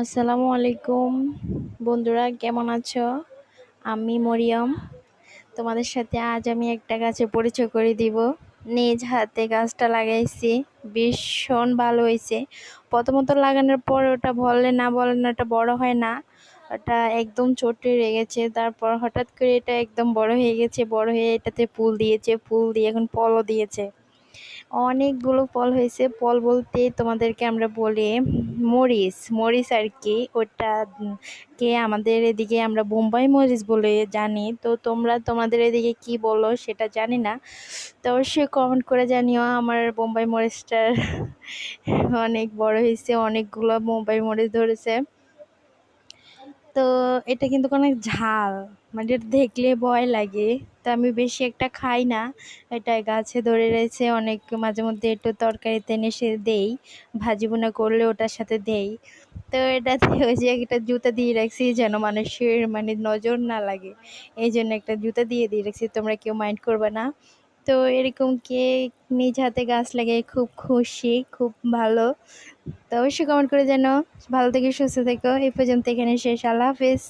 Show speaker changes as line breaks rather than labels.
আসসালামু আলাইকুম বন্ধুরা, কেমন আছো? আমি মরিয়ম। তোমাদের সাথে আজ আমি একটা গাছে পরিচয় করে দিব। নিজ হাতে গাছটা লাগাইছি, ভীষণ ভালো হয়েছে। প্রথমত লাগানোর পর ওটা বলে না ওটা বড় হয় না, ওটা একদম ছোট রয়ে গেছে। তারপর হঠাৎ করে এটা একদম বড় হয়ে গেছে, বড় হয়ে এটাতে ফুল দিয়েছে, ফুল দিয়ে এখন ফলও দিয়েছে। অনেকগুলো ফল হয়েছে। ফল বলতে তোমাদেরকে আমরা বলি মরিচ, মরিচ আর কি। ওটা কে আমাদের এদিকে আমরা বোম্বাই মরিচ বলে জানি। তো তোমরা তোমাদের এদিকে কি বলো সেটা জানি না। তো অবশ্যই কমেন্ট করে জানিও। আমার বোম্বাই মরিচটার অনেক বড় হয়েছে, অনেকগুলো বোম্বাই মরিচ ধরেছে। তো এটা কিন্তু অনেক ঝাল, মানে এটা দেখলে ভয় লাগে। তো আমি বেশি একটা খাই না। এটা গাছে ধরে রয়েছে অনেক, মাঝে মধ্যে একটু তরকারিতে নেশে দেই, ভাজি বোনা করলে ওটার সাথে দেই। তো এটাতে ওই যে একটা জুতা দিয়ে রাখছি যেন মানুষের মানে নজর না লাগে, এই জন্য একটা জুতা দিয়ে রাখছি। তোমরা কেউ মাইন্ড করবে না। তো এরকম কে নিজ হাতে গাছ লাগাই খুব খুশি, খুব ভালো। তো অবশ্যই কমেন্ট করে জানো। ভালো থেকে সুস্থ থেকো। এই পর্যন্ত এখানে শেষ। আল্লাহ হাফেজ।